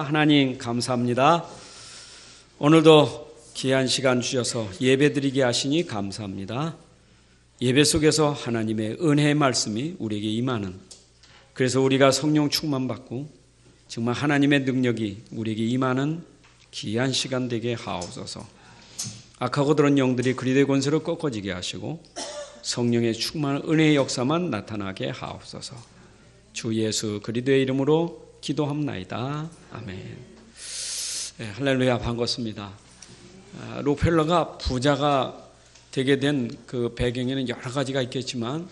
하나님 감사합니다. 오늘도 귀한 시간 주셔서 예배드리게 하시니 감사합니다. 예배 속에서 하나님의 은혜의 말씀이 우리에게 임하는, 그래서 우리가 성령 충만받고 정말 하나님의 능력이 우리에게 임하는 귀한 시간 되게 하옵소서. 악하고 들은 영들이 그리스도의 권세로 꺾어지게 하시고 성령의 충만한 은혜의 역사만 나타나게 하옵소서. 주 예수 그리스도의 이름으로 기도합나이다. 아멘. 네, 할렐루야. 반갑습니다. 록펠러가 부자가 되게 된 그 배경에는 여러 가지가 있겠지만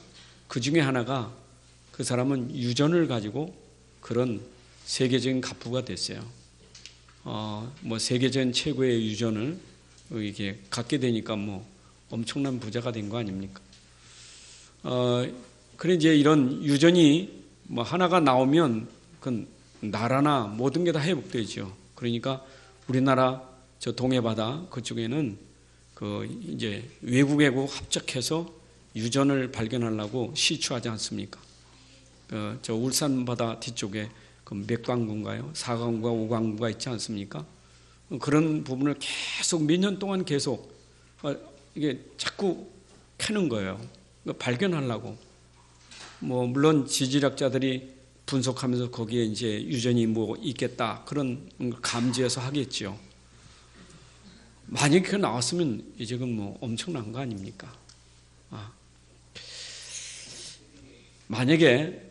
그 중에 하나가 그 사람은 유전을 가지고 그런 세계적인 갑부가 됐어요. 세계적인 최고의 유전을 이게 갖게 되니까 엄청난 부자가 된 거 아닙니까? 그래 이제 이런 유전이 하나가 나오면 그 나라나 모든 게 다 회복되죠. 그러니까 우리나라 저 동해바다 그쪽에는 이제 외국하고 합작해서 유전을 발견하려고 시추하지 않습니까? 저 울산 바다 뒤쪽에 그 맥광구인가요? 4광구가 5광구가 있지 않습니까? 그런 부분을 계속 몇 년 동안 계속 이게 자꾸 캐는 거예요. 발견하려고. 물론 지질학자들이 분석하면서 거기에 이제 유전이 있겠다 그런 감지해서 하겠죠. 만약에 그게 나왔으면 이제 엄청난 거 아닙니까? 만약에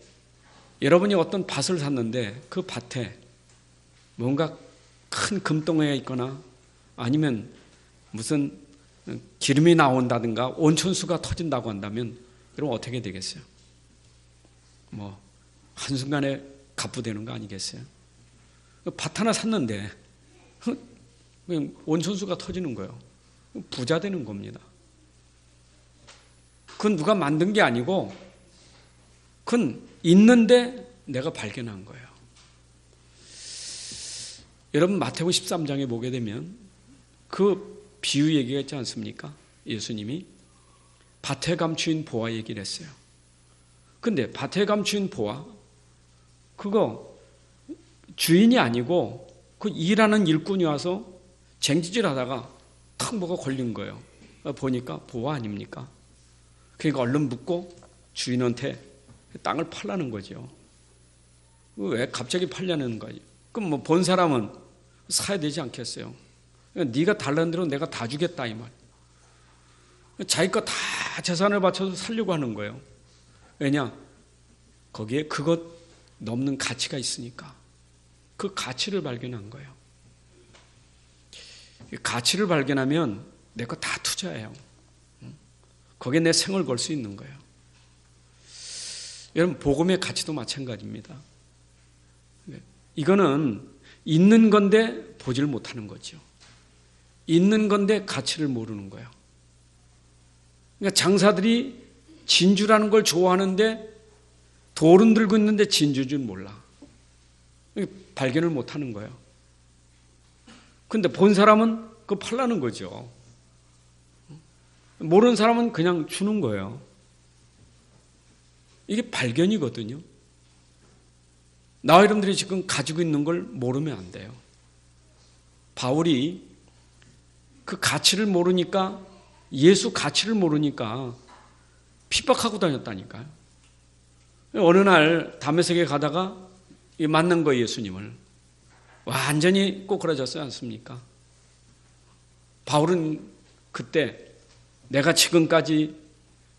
여러분이 어떤 밭을 샀는데 그 밭에 뭔가 큰 금덩어리가 있거나 아니면 무슨 기름이 나온다든가 온천수가 터진다고 한다면 여러분 어떻게 되겠어요? 한순간에 갑부되는 거 아니겠어요? 밭 하나 샀는데 온천수가 터지는 거예요. 부자 되는 겁니다. 그건 누가 만든 게 아니고 그건 있는데 내가 발견한 거예요. 여러분 마태복음 13장에 보게 되면 그 비유 얘기가 있지 않습니까? 예수님이 밭에 감추인 보화 얘기를 했어요. 근데 밭에 감추인 보화 그거 주인이 아니고 그 일하는 일꾼이 와서 쟁취질 하다가 탁 뭐가 걸린 거예요. 보니까 보화 아닙니까? 그러니까 얼른 묻고 주인한테 땅을 팔라는 거죠. 왜 갑자기 팔려는 거지? 그럼 본 사람은 사야 되지 않겠어요? 네가 달라는 대로 내가 다 주겠다 이 말. 자기 거 다 재산을 바쳐서 살려고 하는 거예요. 왜냐? 거기에 그것 넘는 가치가 있으니까. 그 가치를 발견한 거예요. 가치를 발견하면 내 거 다 투자해요. 거기에 내 생을 걸 수 있는 거예요. 여러분 복음의 가치도 마찬가지입니다. 이거는 있는 건데 보지를 못하는 거죠. 있는 건데 가치를 모르는 거예요. 그러니까 장사들이 진주라는 걸 좋아하는데 돌은 들고 있는데 진주인 줄 몰라. 발견을 못하는 거예요. 근데 본 사람은 그거 팔라는 거죠. 모르는 사람은 그냥 주는 거예요. 이게 발견이거든요. 나와 여러분들이 지금 가지고 있는 걸 모르면 안 돼요. 바울이 그 가치를 모르니까, 예수 가치를 모르니까 핍박하고 다녔다니까요. 어느 날 다메섹에 가다가 만난 거예요. 예수님을. 완전히 꼬꾸라졌지 않습니까? 바울은 그때 내가 지금까지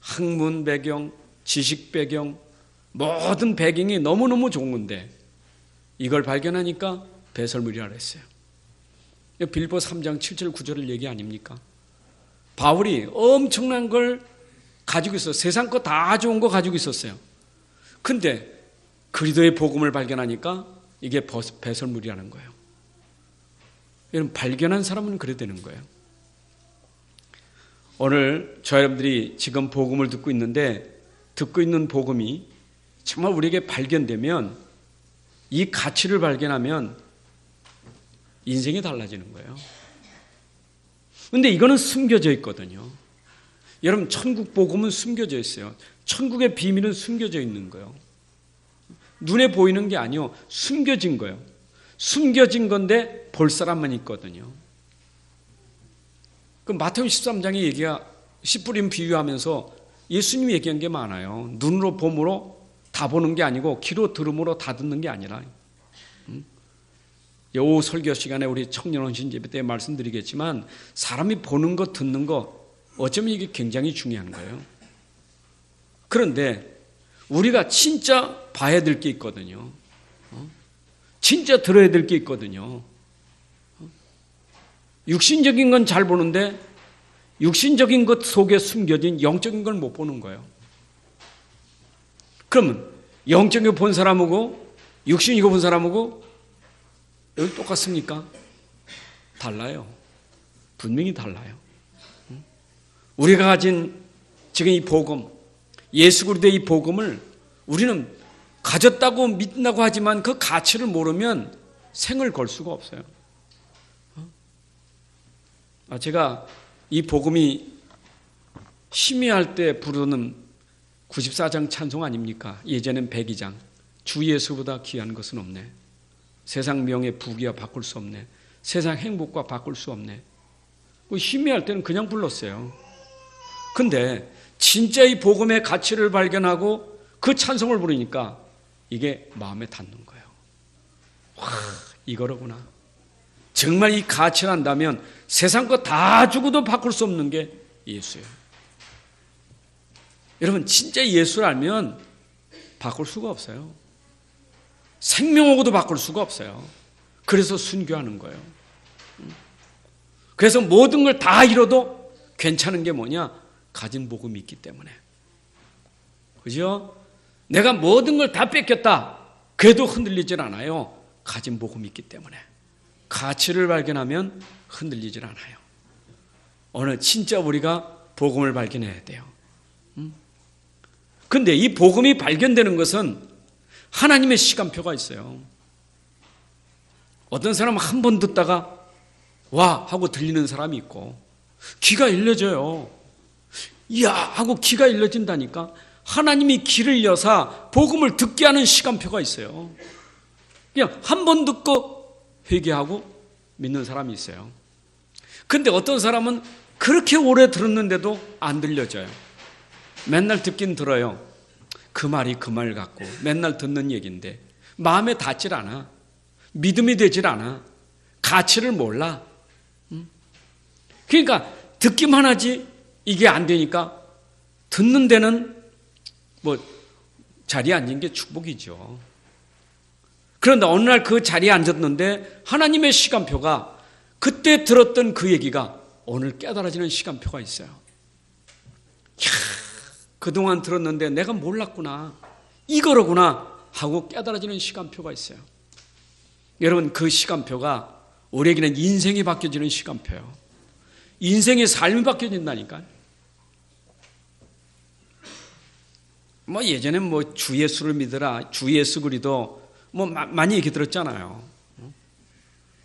학문 배경, 지식 배경, 모든 배경이 너무너무 좋은데 이걸 발견하니까 배설물이라 그랬어요. 빌보 3장 7절 9절을 얘기 아닙니까? 바울이 엄청난 걸 가지고 있어요. 세상 거 다 좋은 거 가지고 있었어요. 근데 그리스도의 복음을 발견하니까 이게 배설물이라는 거예요. 여러분 발견한 사람은 그래 되는 거예요. 오늘 저 여러분들이 지금 복음을 듣고 있는데 듣고 있는 복음이 정말 우리에게 발견되면 이 가치를 발견하면 인생이 달라지는 거예요. 그런데 이거는 숨겨져 있거든요. 여러분 천국 복음은 숨겨져 있어요. 천국의 비밀은 숨겨져 있는 거예요. 눈에 보이는 게 아니요, 숨겨진 거예요. 숨겨진 건데 볼 사람만 있거든요. 그 마태복음 13장의 얘기가 씨 뿌림 비유하면서 예수님이 얘기한 게 많아요. 눈으로 봄으로 다 보는 게 아니고 귀로 들음으로 다 듣는 게 아니라. 요 설교 시간에 우리 청년원신 예배 때 말씀드리겠지만 사람이 보는 거 듣는 거 어쩌면 이게 굉장히 중요한 거예요. 그런데 우리가 진짜 봐야 될 게 있거든요. 진짜 들어야 될 게 있거든요. 육신적인 건 잘 보는데 육신적인 것 속에 숨겨진 영적인 걸 못 보는 거예요. 그러면 영적인 거 본 사람하고 육신이고 본 사람하고 여기 똑같습니까? 달라요. 분명히 달라요. 우리가 가진 지금 이 복음, 예수 그리스도의 이 복음을 우리는 가졌다고 믿는다고 하지만 그 가치를 모르면 생을 걸 수가 없어요. 제가 이 복음이 심의할 때 부르는 94장 찬송 아닙니까? 예전엔 102장. 주 예수보다 귀한 것은 없네. 세상 명예 부귀와 바꿀 수 없네. 세상 행복과 바꿀 수 없네. 심의할 때는 그냥 불렀어요. 근데 진짜 이 복음의 가치를 발견하고 그 찬송을 부르니까 이게 마음에 닿는 거예요. 와, 이거로구나. 정말 이 가치를 안다면 세상 거 다 주고도 바꿀 수 없는 게 예수예요. 여러분 진짜 예수를 알면 바꿀 수가 없어요. 생명하고도 바꿀 수가 없어요. 그래서 순교하는 거예요. 그래서 모든 걸 다 잃어도 괜찮은 게 뭐냐? 가진 복음이 있기 때문에. 그죠? 내가 모든 걸 다 뺏겼다. 그래도 흔들리질 않아요. 가진 복음이 있기 때문에. 가치를 발견하면 흔들리질 않아요. 오늘 진짜 우리가 복음을 발견해야 돼요. 근데 이 복음이 발견되는 것은 하나님의 시간표가 있어요. 어떤 사람은 한 번 듣다가 와 하고 들리는 사람이 있고 귀가 열려져요. 이야 하고 귀가 열려진다니까. 하나님이 귀를 여사 복음을 듣게 하는 시간표가 있어요. 그냥 한 번 듣고 회개하고 믿는 사람이 있어요. 근데 어떤 사람은 그렇게 오래 들었는데도 안 들려져요. 맨날 듣긴 들어요. 그 말이 그 말 같고 맨날 듣는 얘기인데 마음에 닿질 않아. 믿음이 되질 않아. 가치를 몰라. 그러니까 듣기만 하지 이게 안 되니까 듣는 데는 뭐 자리에 앉은 게 축복이죠. 그런데 어느 날 그 자리에 앉았는데 하나님의 시간표가 그때 들었던 그 얘기가 오늘 깨달아지는 시간표가 있어요. 이야, 그동안 들었는데 내가 몰랐구나. 이거로구나 하고 깨달아지는 시간표가 있어요. 여러분 그 시간표가 우리에게는 인생이 바뀌어지는 시간표예요. 인생의 삶이 바뀌어진다니까요. 뭐 예전엔 뭐 주 예수를 믿으라, 주 예수 그리스도 뭐 많이 얘기 들었잖아요.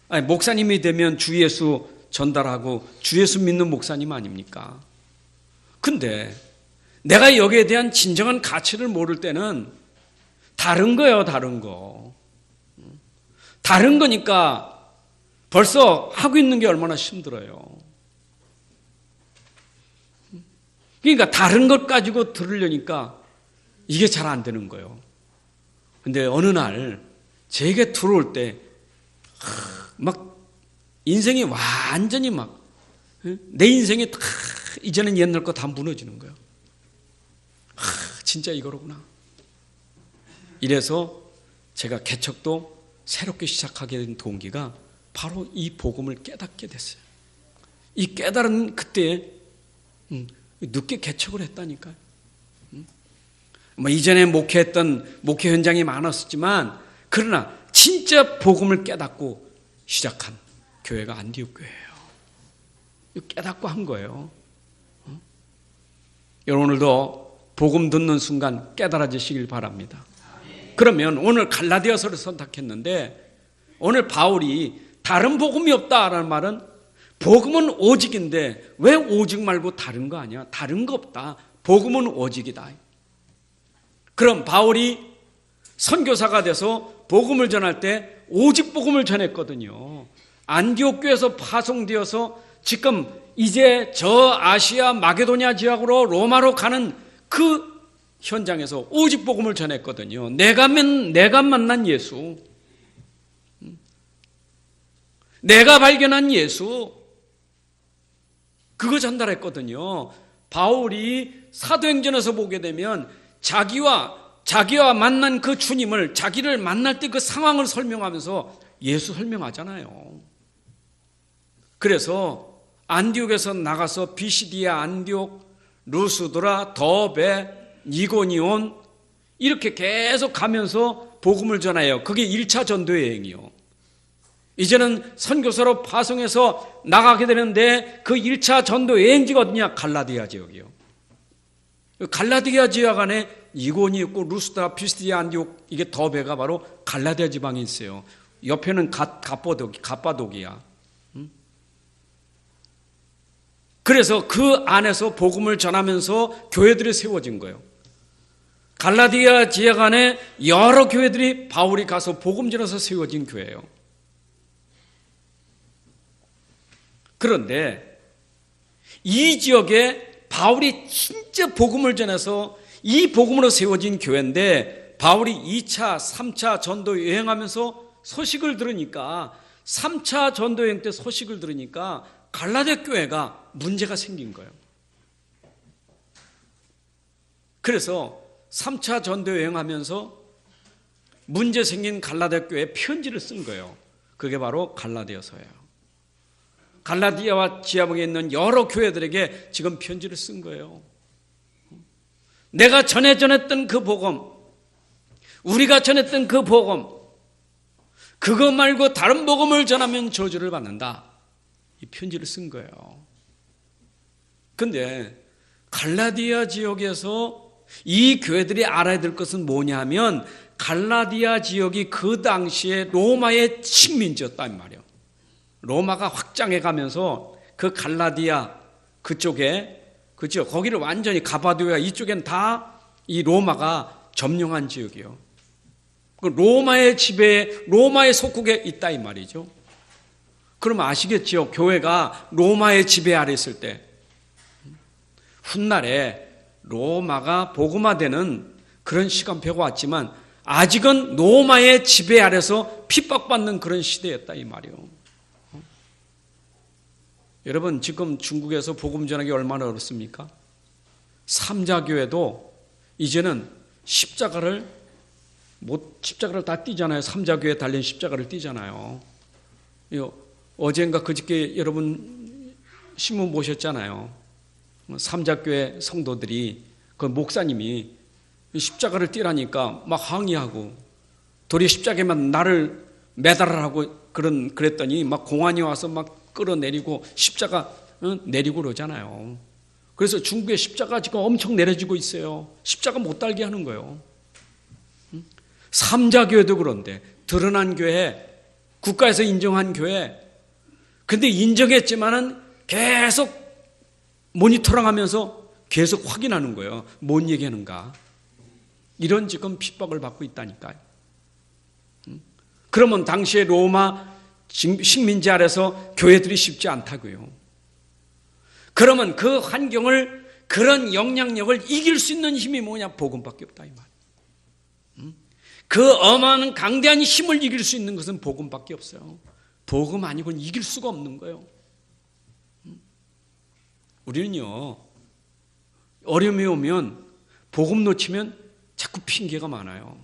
아니, 목사님이 되면 주 예수 전달하고 주 예수 믿는 목사님 아닙니까? 근데 내가 여기에 대한 진정한 가치를 모를 때는 다른 거예요, 다른 거. 다른 거니까 벌써 하고 있는 게 얼마나 힘들어요. 그러니까 다른 것 가지고 들으려니까 이게 잘 안 되는 거예요. 근데 어느 날 제게 들어올 때 막 인생이 완전히 막 내 인생이 다 이제는 옛날 거 다 무너지는 거예요. 진짜 이거로구나. 이래서 제가 개척도 새롭게 시작하게 된 동기가 바로 이 복음을 깨닫게 됐어요. 이 깨달은 그때 늦게 개척을 했다니까요. 뭐 이전에 목회했던 목회 현장이 많았었지만 그러나 진짜 복음을 깨닫고 시작한 교회가 안디옥 교회예요. 깨닫고 한 거예요. 여러분 오늘도 복음 듣는 순간 깨달아지시길 바랍니다. 그러면 오늘 갈라디아서를 선택했는데 오늘 바울이 다른 복음이 없다라는 말은 복음은 오직인데 왜 오직 말고 다른 거 아니야? 다른 거 없다. 복음은 오직이다. 그럼 바울이 선교사가 돼서 복음을 전할 때 오직 복음을 전했거든요. 안디옥 교회에서 파송되어서 지금 이제 저 아시아 마게도냐 지역으로 로마로 가는 그 현장에서 오직 복음을 전했거든요. 내가 만난 예수, 내가 발견한 예수, 그거 전달했거든요. 바울이 사도행전에서 보게 되면 자기와 만난 그 주님을, 자기를 만날 때 그 상황을 설명하면서 예수 설명하잖아요. 그래서 안디옥에서 나가서 비시디아, 안디옥, 루스드라, 더베, 이고니온 이렇게 계속 가면서 복음을 전해요. 그게 1차 전도 여행이요. 이제는 선교사로 파송해서 나가게 되는데 그 1차 전도 여행지가 어디냐? 갈라디아 지역이요. 갈라디아 지역 안에 이고니 있고 루스드라, 비시디아, 안디옥, 이게 더베가 바로 갈라디아 지방에 있어요. 옆에는 갑바도기야. 그래서 그 안에서 복음을 전하면서 교회들이 세워진 거예요. 갈라디아 지역 안에 여러 교회들이 바울이 가서 복음 전해서 세워진 교회예요. 그런데 이 지역에 바울이 진짜 복음을 전해서 이 복음으로 세워진 교회인데, 바울이 2차, 3차 전도 여행하면서 소식을 들으니까, 3차 전도 여행 때 소식을 들으니까 갈라디아 교회가 문제가 생긴 거예요. 그래서 3차 전도 여행하면서 문제 생긴 갈라디아 교회에 편지를 쓴 거예요. 그게 바로 갈라디아서예요. 갈라디아와 지하방에 있는 여러 교회들에게 지금 편지를 쓴 거예요. 내가 전했던 그 복음, 우리가 전했던 그 복음, 그거 말고 다른 복음을 전하면 저주를 받는다. 이 편지를 쓴 거예요. 근데 갈라디아 지역에서 이 교회들이 알아야 될 것은 뭐냐면, 갈라디아 지역이 그 당시에 로마의 식민지였단 말이에요. 로마가 확장해 가면서 그 갈라디아 그쪽에, 그죠? 거기를 완전히 가바도야 이쪽엔 다 이 로마가 점령한 지역이에요. 로마의 지배에, 로마의 속국에 있다 이 말이죠. 그럼 아시겠죠? 교회가 로마의 지배 아래 있을 때, 훗날에 로마가 복음화되는 그런 시간표가 왔지만 아직은 로마의 지배 아래서 핍박받는 그런 시대였다 이 말이에요. 여러분, 지금 중국에서 복음 전하기 얼마나 어렵습니까? 삼자교회도 이제는 십자가를 다 띄잖아요. 삼자교회에 달린 십자가를 띄잖아요. 어젠가 그저께 여러분 신문 보셨잖아요. 삼자교회 성도들이, 그 목사님이 십자가를 띄라니까 막 항의하고, 도리 십자가에만 나를 매달으라고 그랬더니 막 공안이 와서 막 끌어내리고 십자가 내리고 그러잖아요. 그래서 중국의 십자가 지금 엄청 내려지고 있어요. 십자가 못 달게 하는 거예요. 삼자교회도 그런데, 드러난 교회, 국가에서 인정한 교회, 근데 인정했지만은 계속 모니터링하면서 계속 확인하는 거예요. 뭔 얘기하는가. 이런 지금 핍박을 받고 있다니까요. 그러면 당시에 로마 식민지 아래서 교회들이 쉽지 않다고요. 그러면 그 환경을, 그런 영향력을 이길 수 있는 힘이 뭐냐? 복음밖에 없다 이 말. 그 어마어마한 강대한 힘을 이길 수 있는 것은 복음밖에 없어요. 복음 아니고는 이길 수가 없는 거예요. 우리는요, 어려움이 오면, 복음 놓치면 자꾸 핑계가 많아요.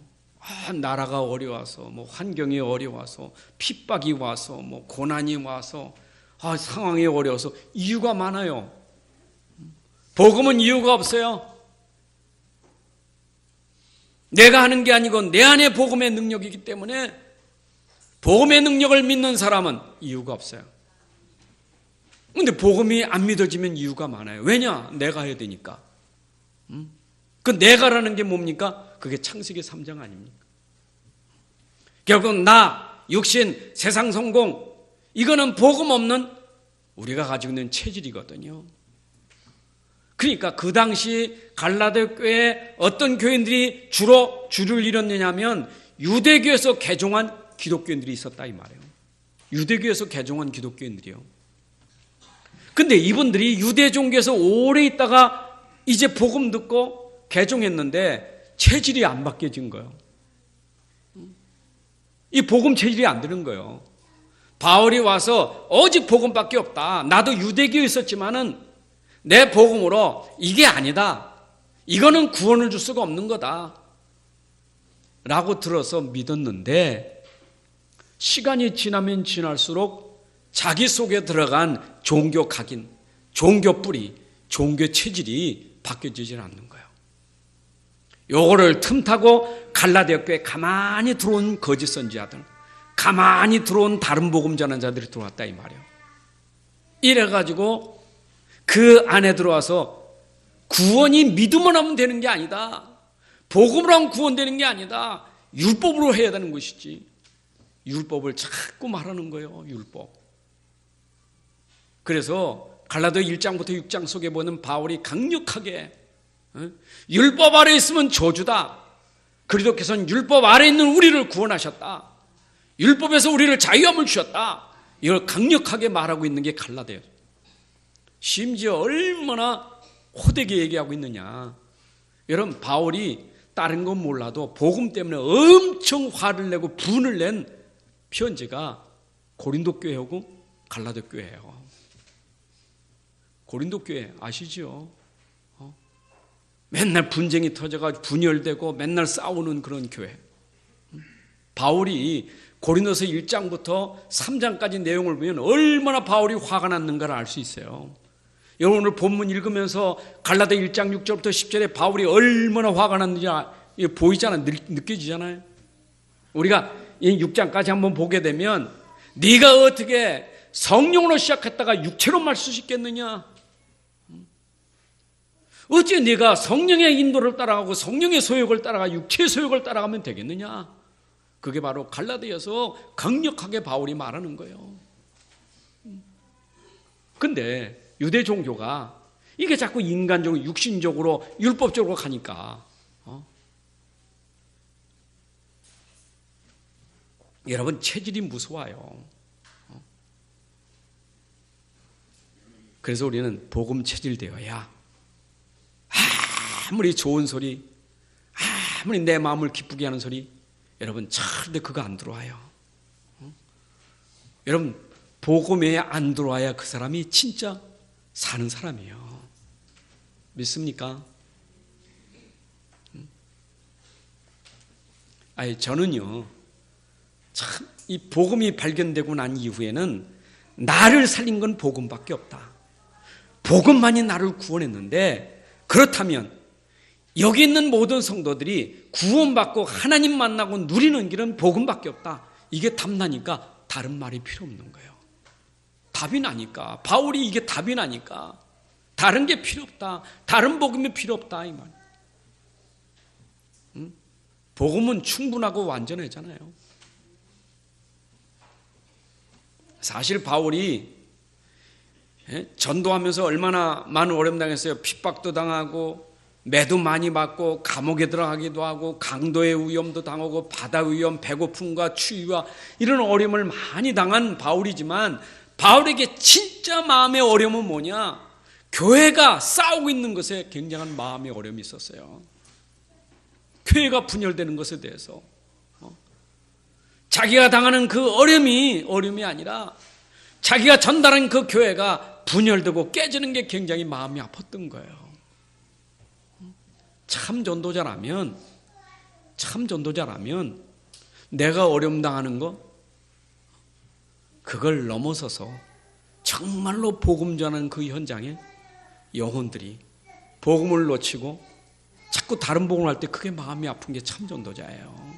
나라가 어려워서, 뭐 환경이 어려워서, 핍박이 와서, 뭐 고난이 와서, 상황이 어려워서, 이유가 많아요. 복음은 이유가 없어요. 내가 하는 게 아니고 내 안에 복음의 능력이기 때문에, 복음의 능력을 믿는 사람은 이유가 없어요. 근데 복음이 안 믿어지면 이유가 많아요. 왜냐? 내가 해야 되니까. 그 내가라는 게 뭡니까? 그게 창세기 3장 아닙니까? 결국 나, 육신, 세상 성공, 이거는 복음 없는 우리가 가지고 있는 체질이거든요. 그러니까 그 당시 갈라디아 교회에 어떤 교인들이 주로 줄을 이뤘느냐면 유대교에서 개종한 기독교인들이 있었다 이 말이에요. 유대교에서 개종한 기독교인들이요. 근데 이분들이 유대 종교에서 오래 있다가 이제 복음 듣고 개종했는데 체질이 안 바뀌어진 거예요. 이 복음 체질이 안 드는 거예요. 바울이 와서 오직 복음밖에 없다. 나도 유대교에 있었지만은 내 복음으로 이게 아니다. 이거는 구원을 줄 수가 없는 거다. 라고 들어서 믿었는데 시간이 지나면 지날수록 자기 속에 들어간 종교 각인, 종교 뿌리, 종교 체질이 바뀌어지질 않는 거예요. 요거를 틈타고 갈라디아 교회에 가만히 들어온 거짓 선지자들, 가만히 들어온 다른 복음 전한 자들이 들어왔다 이 말이에요. 이래가지고 그 안에 들어와서 구원이 믿음만 하면 되는 게 아니다. 복음으로 하면 구원되는 게 아니다. 율법으로 해야 되는 것이지. 율법을 자꾸 말하는 거예요. 율법. 그래서 갈라디아 1장부터 6장 속에 보는 바울이 강력하게 율법 아래 있으면 저주다. 그리스도께서는 율법 아래 있는 우리를 구원하셨다. 율법에서 우리를 자유함을 주셨다. 이걸 강력하게 말하고 있는 게 갈라디아예요. 심지어 얼마나 호되게 얘기하고 있느냐. 여러분 바울이 다른 건 몰라도 복음 때문에 엄청 화를 내고 분을 낸 편지가 고린도 교회하고 갈라디아 교회예요. 고린도 교회 아시죠? 맨날 분쟁이 터져가지고 분열되고 맨날 싸우는 그런 교회. 바울이 고린도서 1장부터 3장까지 내용을 보면 얼마나 바울이 화가 났는가를 알 수 있어요. 여러분 오늘 본문 읽으면서 갈라디아 1장 6절부터 10절에 바울이 얼마나 화가 났는지 보이잖아요. 느껴지잖아요. 우리가 이 6장까지 한번 보게 되면 네가 어떻게 성령으로 시작했다가 육체로 말 수 있겠느냐? 어째 네가 성령의 인도를 따라가고 성령의 소욕을 따라가 육체의 소욕을 따라가면 되겠느냐? 그게 바로 갈라디아서 강력하게 바울이 말하는 거예요. 근데 유대 종교가 이게 자꾸 인간적으로 육신적으로 율법적으로 가니까 여러분 체질이 무서워요. 그래서 우리는 복음 체질 되어야 아무리 좋은 소리, 아무리 내 마음을 기쁘게 하는 소리, 여러분 절대 그거 안 들어와요. 여러분 복음에 안 들어와야 그 사람이 진짜 사는 사람이에요. 믿습니까? 아니 저는요 참 이 복음이 발견되고 난 이후에는 나를 살린 건 복음밖에 없다. 복음만이 나를 구원했는데 그렇다면 여기 있는 모든 성도들이 구원받고 하나님 만나고 누리는 길은 복음밖에 없다. 이게 답나니까 다른 말이 필요 없는 거예요. 답이 나니까 바울이 이게 답이 나니까 다른 게 필요 없다. 다른 복음이 필요 없다 이 말. 복음은 충분하고 완전하잖아요. 사실 바울이 전도하면서 얼마나 많은 어려움 당했어요. 핍박도 당하고 매도 많이 받고 감옥에 들어가기도 하고 강도의 위험도 당하고 바다 위험, 배고픔과 추위와 이런 어려움을 많이 당한 바울이지만 바울에게 진짜 마음의 어려움은 뭐냐? 교회가 싸우고 있는 것에 굉장한 마음의 어려움이 있었어요. 교회가 분열되는 것에 대해서 자기가 당하는 그 어려움이 아니라 자기가 전달한 그 교회가 분열되고 깨지는 게 굉장히 마음이 아팠던 거예요. 참 전도자라면 내가 어려움 당하는 거 그걸 넘어서서 정말로 복음 전하는 그 현장에 영혼들이 복음을 놓치고 자꾸 다른 복음을 할 때 그게 마음이 아픈 게 참 전도자예요.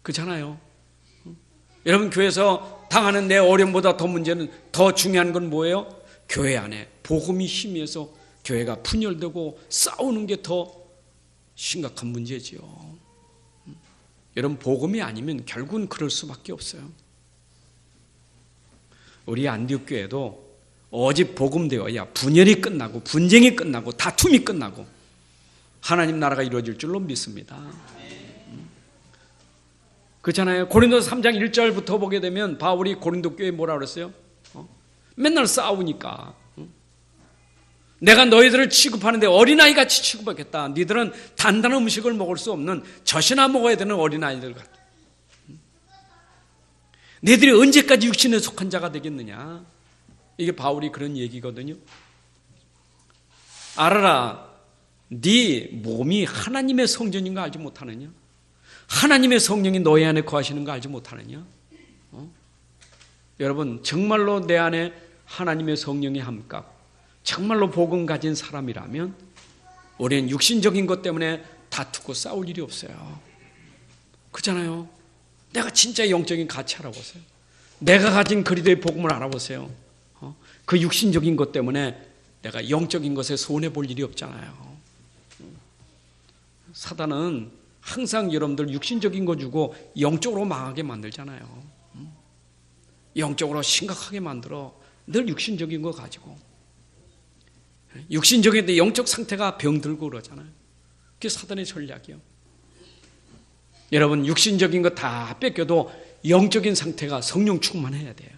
그렇잖아요. 여러분 교회에서 당하는 내 어려움보다 더 중요한 건 뭐예요? 교회 안에 복음이 희미해서 교회가 분열되고 싸우는 게 더 심각한 문제지요. 여러분 복음이 아니면 결국은 그럴 수밖에 없어요. 우리 안디옥 교회도 오직 복음되어야 분열이 끝나고 분쟁이 끝나고 다툼이 끝나고 하나님 나라가 이루어질 줄로 믿습니다. 그렇잖아요. 고린도서 3장 1절부터 보게 되면 바울이 고린도 교회에 뭐라 그랬어요? 맨날 싸우니까. 내가 너희들을 취급하는데 어린아이같이 취급하겠다. 너희들은 단단한 음식을 먹을 수 없는 젖이나 먹어야 되는 어린아이들 같아. 너희들이 언제까지 육신에 속한 자가 되겠느냐. 이게 바울이 그런 얘기거든요. 알아라. 네 몸이 하나님의 성전인 거 알지 못하느냐? 하나님의 성령이 너희 안에 거하시는 거 알지 못하느냐? 여러분 정말로 내 안에 하나님의 성령이 함께 정말로 복음 가진 사람이라면 우리는 육신적인 것 때문에 다투고 싸울 일이 없어요. 그렇잖아요. 내가 진짜 영적인 가치 알아보세요. 내가 가진 그리스도의 복음을 알아보세요. 그 육신적인 것 때문에 내가 영적인 것에 손해볼 일이 없잖아요. 사단은 항상 여러분들 육신적인 거 주고 영적으로 망하게 만들잖아요. 영적으로 심각하게 만들어 늘 육신적인 거 가지고. 육신적인데 영적 상태가 병들고 그러잖아요. 그게 사단의 전략이요. 여러분 육신적인 거 다 뺏겨도 영적인 상태가 성령 충만해야 돼요.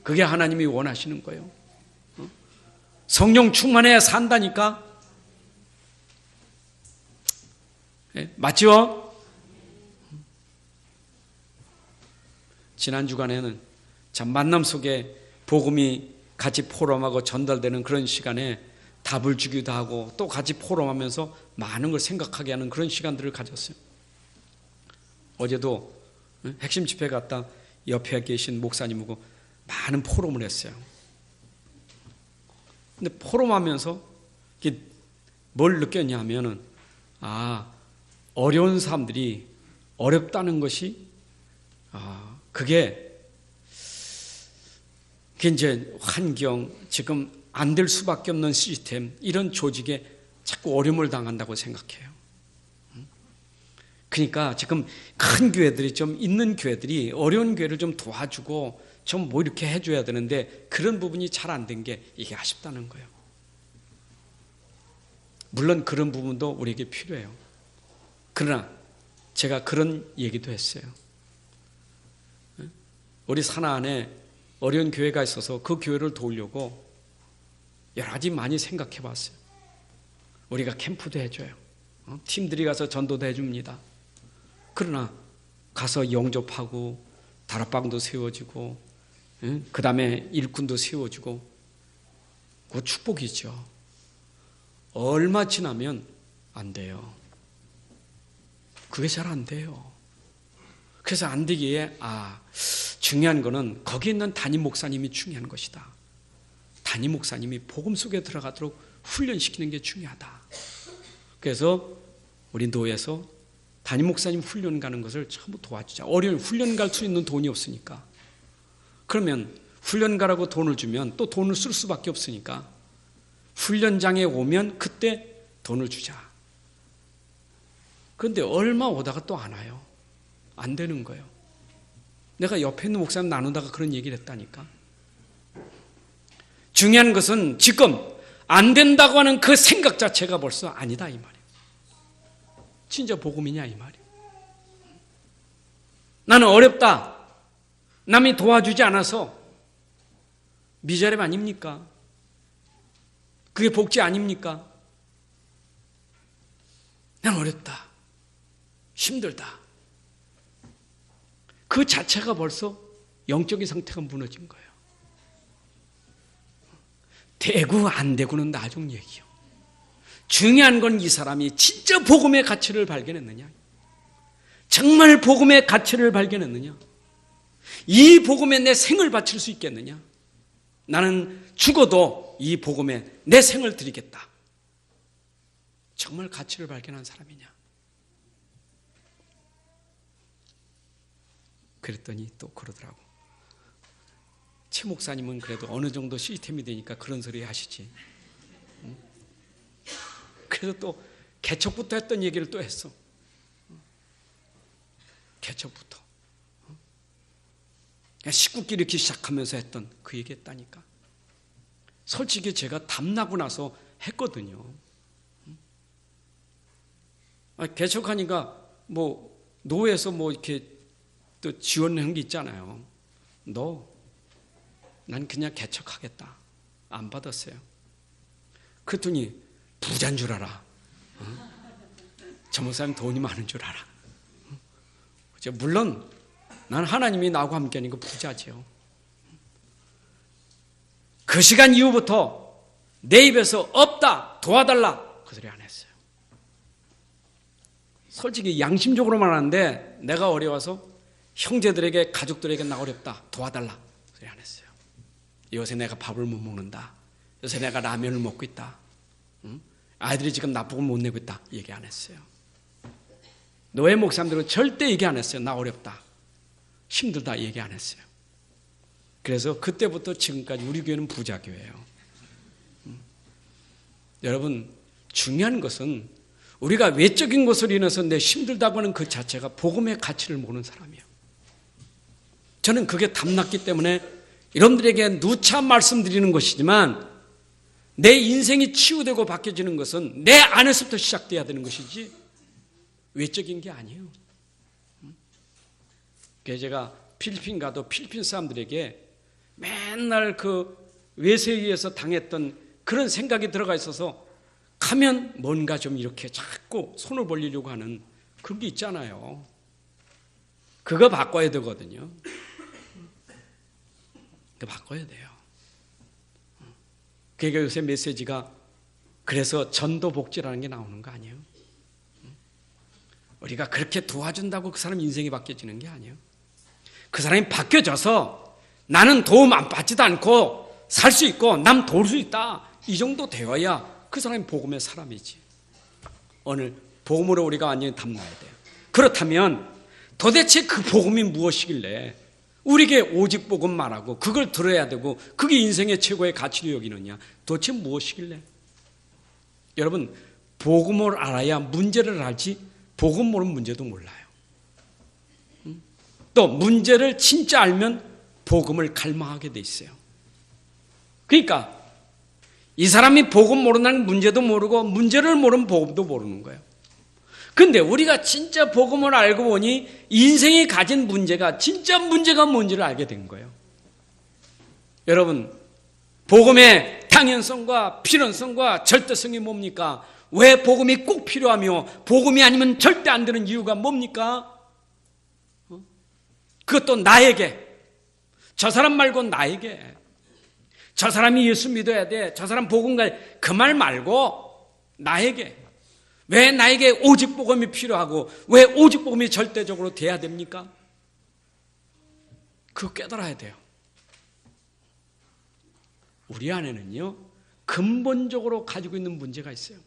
그게 하나님이 원하시는 거예요. 성령 충만해야 산다니까. 네, 맞죠? 지난 주간에는 참 만남 속에 복음이 같이 포럼하고 전달되는 그런 시간에 답을 주기도 하고 또 같이 포럼하면서 많은 걸 생각하게 하는 그런 시간들을 가졌어요. 어제도 핵심 집회 갔다 옆에 계신 목사님하고 많은 포럼을 했어요. 근데 포럼하면서 뭘 느꼈냐 하면은 어려운 사람들이 어렵다는 것이 그게 이제 환경, 지금 안 될 수밖에 없는 시스템, 이런 조직에 자꾸 어려움을 당한다고 생각해요. 그러니까 지금 큰 교회들이 좀 있는 교회들이 어려운 교회를 좀 도와주고 좀 뭐 이렇게 해줘야 되는데 그런 부분이 잘 안 된 게 이게 아쉽다는 거예요. 물론 그런 부분도 우리에게 필요해요. 그러나 제가 그런 얘기도 했어요. 우리 산하 안에 어려운 교회가 있어서 그 교회를 도우려고 여러 가지 많이 생각해 봤어요. 우리가 캠프도 해줘요. 팀들이 가서 전도도 해줍니다. 그러나 가서 영접하고 다락방도 세워지고 그 다음에 일꾼도 세워주고 그거 축복이죠. 얼마 지나면 안 돼요. 그게 잘 안 돼요. 그래서 안 되기에 중요한 거는 거기 있는 담임 목사님이 중요한 것이다. 담임 목사님이 복음 속에 들어가도록 훈련시키는 게 중요하다. 그래서 우리 노예에서 담임 목사님 훈련 가는 것을 전부 도와주자. 어려운 훈련 갈 수 있는 돈이 없으니까. 그러면 훈련 가라고 돈을 주면 또 돈을 쓸 수밖에 없으니까 훈련장에 오면 그때 돈을 주자. 그런데 얼마 오다가 또 안 와요. 안 되는 거예요. 내가 옆에 있는 목사님 나누다가 그런 얘기를 했다니까. 중요한 것은 지금 안 된다고 하는 그 생각 자체가 벌써 아니다 이 말이에요. 진짜 복음이냐 이 말이에요. 나는 어렵다. 남이 도와주지 않아서 미자립 아닙니까? 그게 복지 아닙니까? 난 어렵다. 힘들다. 그 자체가 벌써 영적인 상태가 무너진 거예요. 되고 안 되고는 나중 얘기요. 중요한 건 이 사람이 진짜 복음의 가치를 발견했느냐, 정말 복음의 가치를 발견했느냐, 이 복음에 내 생을 바칠 수 있겠느냐. 나는 죽어도 이 복음에 내 생을 드리겠다. 정말 가치를 발견한 사람이냐. 그랬더니 또 그러더라고. 최 목사님은 그래도 어느 정도 시스템이 되니까 그런 소리 하시지. 그래서 또 개척부터 했던 얘기를 또 했어. 개척부터. 식구끼리 이렇게 시작하면서 했던 그 얘기 했다니까. 솔직히 제가 담나고 나서 했거든요. 개척하니까 뭐 노회에서 뭐 이렇게 또 지원한 게 있잖아요. 난 그냥 개척하겠다. 안 받았어요. 그랬더니 부자인 줄 알아. 저 목사님 돈이 많은 줄 알아. 물론 난 하나님이 나하고 함께하니까 부자죠. 그 시간 이후부터 내 입에서 없다, 도와달라 그 소리 안 했어요. 솔직히 양심적으로 말하는데 내가 어려워서 형제들에게 가족들에게 나 어렵다, 도와달라 그 소리 안 했어요. 요새 내가 밥을 못 먹는다. 요새 내가 라면을 먹고 있다. 아이들이 지금 납부금 못 내고 있다. 얘기 안 했어요. 노예 목사님들은 절대 얘기 안 했어요. 나 어렵다, 힘들다 얘기 안 했어요. 그래서 그때부터 지금까지 우리 교회는 부자 교회예요. 여러분, 중요한 것은 우리가 외적인 것으로 인해서 내 힘들다고 하는 그 자체가 복음의 가치를 모르는 사람이에요. 저는 그게 담났기 때문에 여러분들에게 누차 말씀드리는 것이지만 내 인생이 치유되고 바뀌어지는 것은 내 안에서부터 시작돼야 되는 것이지 외적인 게 아니에요. 그래서 제가 필리핀 가도 필리핀 사람들에게 맨날 그 외세에 의해서 당했던 그런 생각이 들어가 있어서 가면 뭔가 좀 이렇게 자꾸 손을 벌리려고 하는 그런 게 있잖아요. 그거 바꿔야 되거든요. 그거 바꿔야 돼요. 그러니까 요새 메시지가 그래서 전도복지라는 게 나오는 거 아니에요? 우리가 그렇게 도와준다고 그 사람 인생이 바뀌어지는 게 아니에요. 그 사람이 바뀌어져서 나는 도움 안 받지도 않고 살 수 있고 남 도울 수 있다, 이 정도 되어야 그 사람이 복음의 사람이지. 오늘 복음으로 우리가 완전히 담나야 돼요. 그렇다면 도대체 그 복음이 무엇이길래 우리에게 오직 복음 말하고 그걸 들어야 되고 그게 인생의 최고의 가치로 여기느냐, 도대체 무엇이길래? 여러분, 복음을 알아야 문제를 알지 복음 모르는 문제도 몰라요. 또 문제를 진짜 알면 복음을 갈망하게 돼 있어요. 그러니까 이 사람이 복음 모르는 문제도 모르고 문제를 모르는 복음도 모르는 거예요. 근데 우리가 진짜 복음을 알고 보니 인생이 가진 문제가 진짜 문제가 뭔지를 알게 된 거예요. 여러분, 복음의 당연성과 필연성과 절대성이 뭡니까? 왜 복음이 꼭 필요하며 복음이 아니면 절대 안 되는 이유가 뭡니까? 그것도 나에게, 저 사람 말고 나에게, 저 사람이 예수 믿어야 돼, 저 사람 복음가, 그 말 말고 나에게, 왜 나에게 오직 복음이 필요하고 왜 오직 복음이 절대적으로 돼야 됩니까? 그거 깨달아야 돼요. 우리 안에는요, 근본적으로 가지고 있는 문제가 있어요.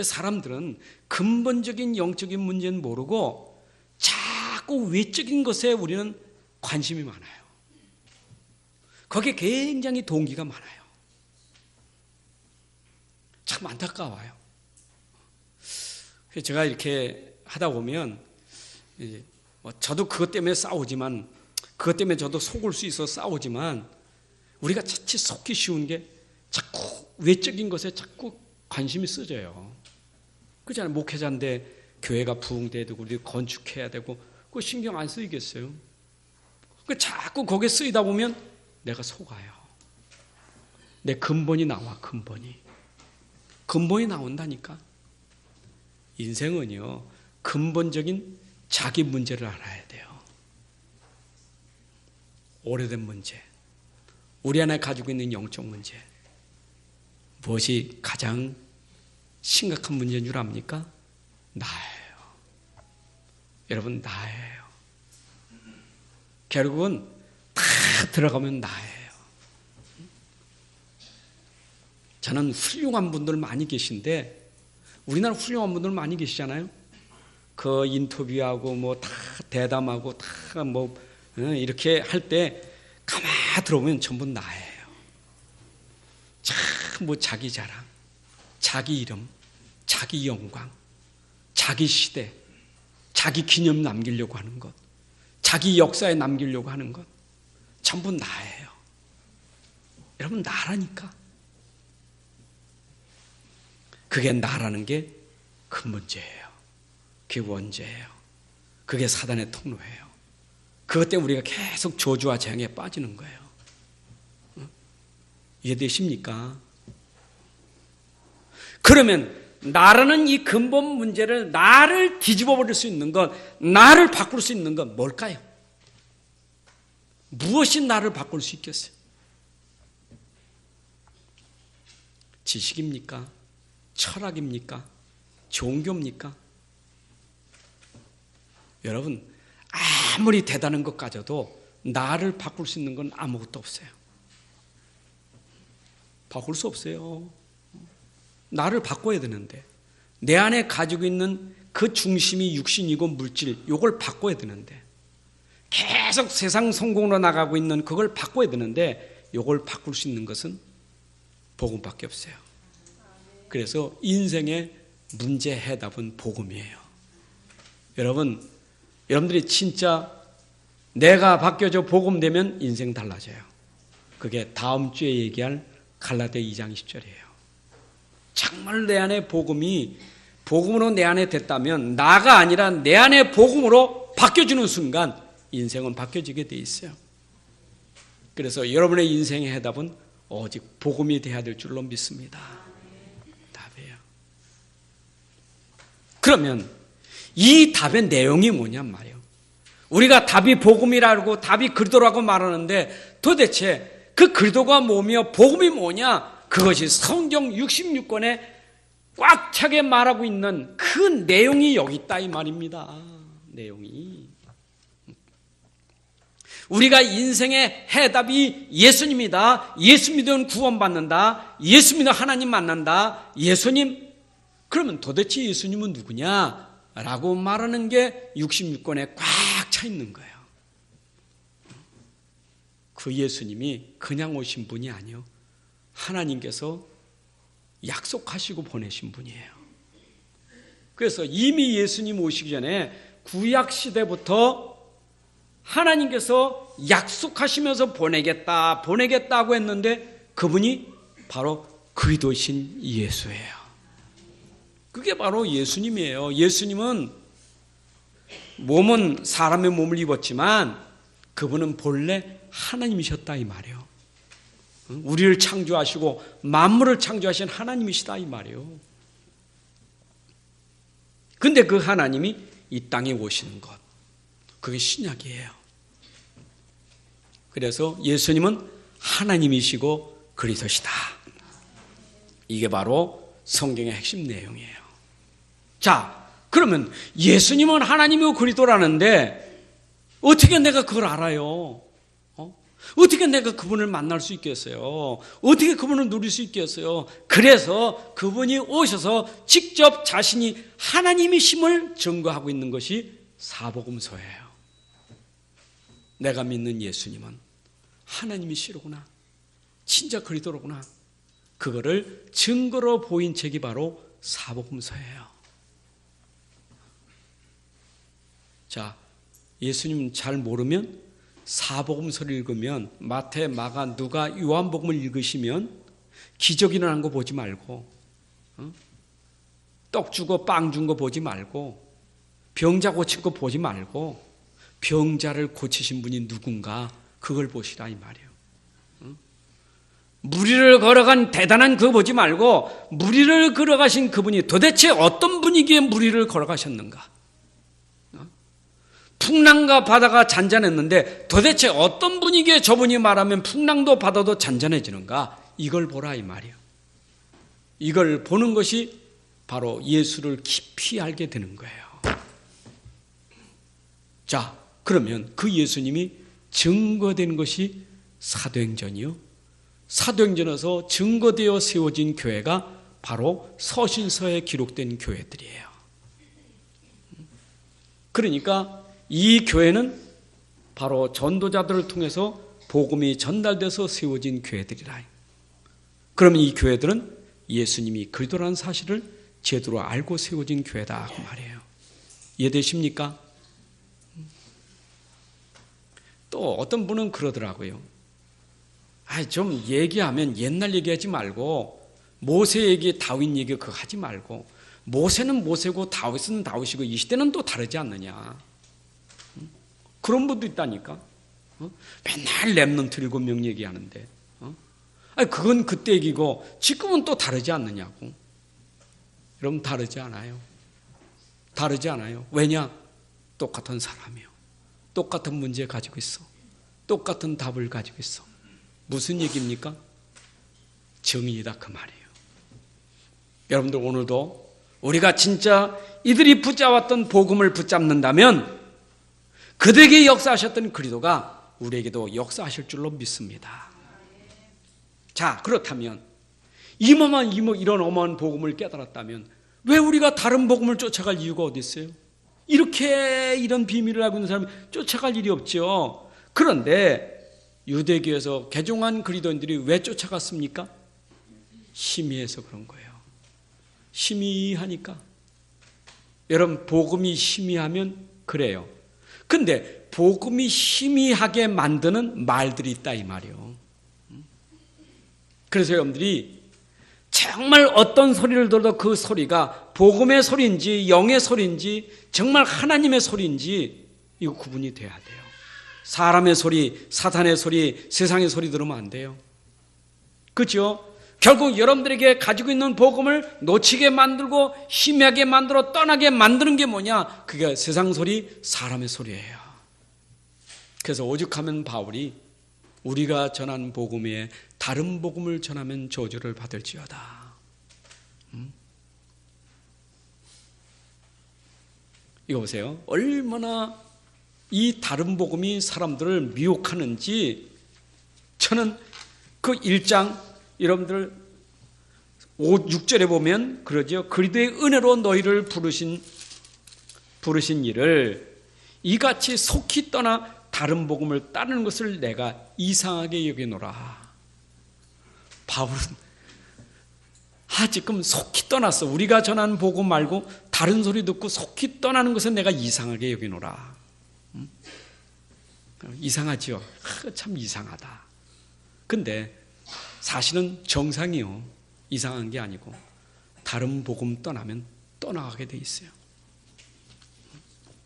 사람들은 근본적인 영적인 문제는 모르고 자꾸 외적인 것에 우리는 관심이 많아요. 거기에 굉장히 동기가 많아요. 참 안타까워요. 제가 이렇게 하다 보면 저도 그것 때문에 싸우지만, 그것 때문에 저도 속을 수 있어 싸우지만, 우리가 자칫 속기 쉬운 게 자꾸 외적인 것에 자꾸 관심이 쓰져요. 그렇잖아요. 목회자인데 교회가 부흥돼야 되고 우리 건축해야 되고 그거 신경 안 쓰이겠어요? 자꾸 거기에 쓰이다 보면 내가 속아요. 내 근본이 나와. 근본이 나온다니까. 인생은요, 근본적인 자기 문제를 알아야 돼요. 오래된 문제, 우리 안에 가지고 있는 영적 문제, 무엇이 가장 심각한 문제인 줄 압니까? 나예요. 여러분, 나예요. 결국은 다 들어가면 나예요. 저는 훌륭한 분들 많이 계신데, 우리나라 훌륭한 분들 많이 계시잖아요. 그 인터뷰하고 뭐 다 대담하고 다 뭐 이렇게 할 때 가만히 들어보면 전부 나예요. 참 뭐 자기 자랑, 자기 이름, 자기 영광, 자기 시대, 자기 기념 남기려고 하는 것, 자기 역사에 남기려고 하는 것, 전부 나예요. 여러분, 나라니까. 그게 나라는 게 큰 문제예요. 그게 원죄예요. 그게 사단의 통로예요. 그것 때문에 우리가 계속 저주와 재앙에 빠지는 거예요. 이해되십니까? 그러면 나라는 이 근본 문제를, 나를 뒤집어 버릴 수 있는 것, 나를 바꿀 수 있는 건 뭘까요? 무엇이 나를 바꿀 수 있겠어요? 지식입니까? 철학입니까? 종교입니까? 여러분, 아무리 대단한 것 가져도 나를 바꿀 수 있는 건 아무것도 없어요. 바꿀 수 없어요. 나를 바꿔야 되는데, 내 안에 가지고 있는 그 중심이 육신이고 물질, 이걸 바꿔야 되는데, 계속 세상 성공으로 나가고 있는 그걸 바꿔야 되는데, 이걸 바꿀 수 있는 것은 복음밖에 없어요. 그래서 인생의 문제 해답은 복음이에요. 여러분들이 진짜 내가 바뀌어져 복음 되면 인생 달라져요. 그게 다음 주에 얘기할 갈라디아 2장 10절이에요. 정말 내 안에 복음으로 내 안에 됐다면, 나가 아니라 내 안에 복음으로 바뀌어지는 순간 인생은 바뀌어지게 돼 있어요. 그래서 여러분의 인생의 해답은 오직 복음이 돼야 될 줄로 믿습니다. 답이에요. 그러면 이 답의 내용이 뭐냔 말이에요. 우리가 답이 복음이라고, 답이 그리스도라고 말하는데, 도대체 그 그리스도가 뭐며 복음이 뭐냐? 그것이 성경 66권에 꽉 차게 말하고 있는 그 내용이 여기 있다 이 말입니다. 내용이. 우리가 인생의 해답이 예수님이다. 예수 믿으면 구원받는다. 예수 믿으면 하나님 만난다. 예수님. 그러면 도대체 예수님은 누구냐? 라고 말하는 게 66권에 꽉 차 있는 거예요. 그 예수님이 그냥 오신 분이 아니요, 하나님께서 약속하시고 보내신 분이에요. 그래서 이미 예수님 오시기 전에 구약 시대부터 하나님께서 약속하시면서 보내겠다고 했는데, 그분이 바로 그리스도신 예수예요. 그게 바로 예수님이에요. 예수님은 몸은 사람의 몸을 입었지만 그분은 본래 하나님이셨다 이 말이에요. 우리를 창조하시고 만물을 창조하신 하나님이시다 이 말이에요. 근데 그 하나님이 이 땅에 오시는 것, 그게 신약이에요. 그래서 예수님은 하나님이시고 그리스도시다. 이게 바로 성경의 핵심 내용이에요. 자, 그러면 예수님은 하나님이고 그리스도라는데 어떻게 내가 그걸 알아요? 어떻게 내가 그분을 만날 수 있겠어요? 어떻게 그분을 누릴 수 있겠어요? 그래서 그분이 오셔서 직접 자신이 하나님이심을 증거하고 있는 것이 사복음서예요. 내가 믿는 예수님은 하나님이시로구나, 진짜 그리스도로구나, 그거를 증거로 보인 책이 바로 사복음서예요. 자, 예수님 잘 모르면 사복음서를 읽으면, 마태, 마가, 누가, 요한복음을 읽으시면 기적 일어난 거 보지 말고, 떡 주고 빵 준 거 보지 말고, 병자 고친 거 보지 말고, 병자를 고치신 분이 누군가 그걸 보시라 이 말이에요. 무리를 걸어간 대단한 그거 보지 말고, 무리를 걸어가신 그분이 도대체 어떤 분위기에 무리를 걸어가셨는가? 풍랑과 바다가 잔잔했는데 도대체 어떤 분위기에 저분이 말하면 풍랑도 바다도 잔잔해지는가? 이걸 보라 이 말이에요. 이걸 보는 것이 바로 예수를 깊이 알게 되는 거예요. 자, 그러면 그 예수님이 증거된 것이 사도행전이요, 사도행전에서 증거되어 세워진 교회가 바로 서신서에 기록된 교회들이에요. 그러니까 이 교회는 바로 전도자들을 통해서 복음이 전달돼서 세워진 교회들이라. 그러면 이 교회들은 예수님이 그리스도라는 사실을 제대로 알고 세워진 교회다 그 말이에요. 이해되십니까? 또 어떤 분은 그러더라고요. 좀 얘기하면 옛날 얘기하지 말고 모세 얘기, 다윗 얘기 그거 하지 말고 모세는 모세고 다윗은 다윗이고 이 시대는 또 다르지 않느냐. 그런 분도 있다니까. 맨날 렘넌트 7명 얘기하는데 그건 그때 얘기고 지금은 또 다르지 않느냐고. 여러분 다르지 않아요. 다르지 않아요. 왜냐? 똑같은 사람이요. 똑같은 문제 가지고 있어. 똑같은 답을 가지고 있어. 무슨 얘기입니까? 정의이다 그 말이에요. 여러분들 오늘도 우리가 진짜 이들이 붙잡았던 복음을 붙잡는다면 그들에게 역사하셨던 그리스도가 우리에게도 역사하실 줄로 믿습니다. 자, 그렇다면 이런 어마어마한 복음을 깨달았다면 왜 우리가 다른 복음을 쫓아갈 이유가 어디 있어요? 이런 비밀을 알고 있는 사람이 쫓아갈 일이 없죠. 그런데 유대교에서 개종한 그리스도인들이 왜 쫓아갔습니까? 희미해서 그런 거예요. 희미하니까. 여러분 복음이 희미하면 그래요. 근데 복음이 희미하게 만드는 말들이 있다 이 말이에요. 그래서 여러분들이 정말 어떤 소리를 들어도 그 소리가 복음의 소리인지 영의 소리인지 정말 하나님의 소리인지 이거 구분이 돼야 돼요. 사람의 소리, 사탄의 소리, 세상의 소리 들으면 안 돼요. 그렇죠? 결국 여러분들에게 가지고 있는 복음을 놓치게 만들고 희미하게 만들어 떠나게 만드는 게 뭐냐? 그게 세상 소리, 사람의 소리예요. 그래서 오죽하면 바울이 우리가 전한 복음 외에 다른 복음을 전하면 저주를 받을지어다. 이거 보세요. 얼마나 이 다른 복음이 사람들을 미혹하는지 저는 그 1장 여러분들 6절에 보면 그러죠. 그리스도의 은혜로 너희를 부르신 이를 이같이 속히 떠나 다른 복음을 따르는 것을 내가 이상하게 여기노라. 바울은 지금 속히 떠났어. 우리가 전하는 복음 말고 다른 소리 듣고 속히 떠나는 것은 내가 이상하게 여기노라. 이상하죠. 참 이상하다. 근데 사실은 정상이요. 이상한 게 아니고 다른 복음 떠나면 떠나가게 돼 있어요.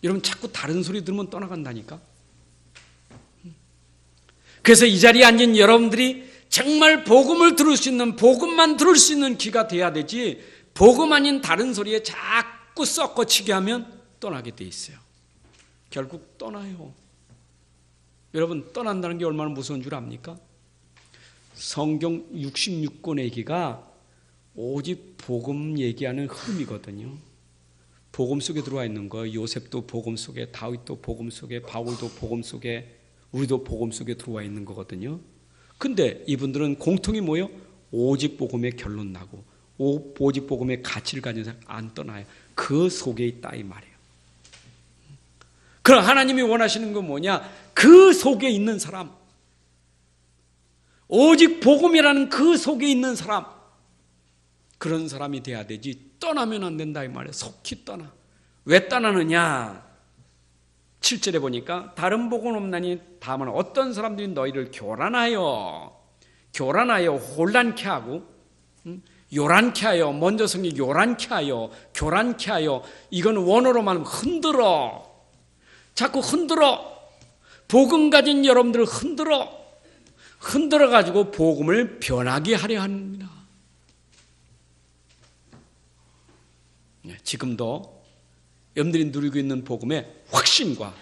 여러분 자꾸 다른 소리 들으면 떠나간다니까. 그래서 이 자리에 앉은 여러분들이 정말 복음을 들을 수 있는 복음만 들을 수 있는 귀가 돼야 되지 복음 아닌 다른 소리에 자꾸 섞어치게 하면 떠나게 돼 있어요. 결국 떠나요. 여러분 떠난다는 게 얼마나 무서운 줄 압니까? 성경 66권 얘기가 오직 복음 얘기하는 흐름이거든요. 복음 속에 들어와 있는 거예요. 요셉도 복음 속에, 다윗도 복음 속에, 바울도 복음 속에, 우리도 복음 속에 들어와 있는 거거든요. 근데 이분들은 공통이 뭐예요? 오직 복음의 결론 나고 오직 복음의 가치를 가진 사람 안 떠나요. 그 속에 있다 이 말이에요. 그럼 하나님이 원하시는 건 뭐냐? 그 속에 있는 사람, 오직 복음이라는 그 속에 있는 사람, 그런 사람이 돼야 되지 떠나면 안 된다 이 말이에요. 속히 떠나. 왜 떠나느냐? 7절에 보니까 다른 복음 없나니 다만 어떤 사람들이 너희를 교란하여 혼란케 하고 요란케 하여, 먼저 성경 요란케 하여, 교란케 하여, 이건 원어로 말하면 흔들어. 자꾸 흔들어. 복음 가진 여러분들을 흔들어 가지고 복음을 변하게 하려 합니다. 지금도 여러분들이 누리고 있는 복음의 확신과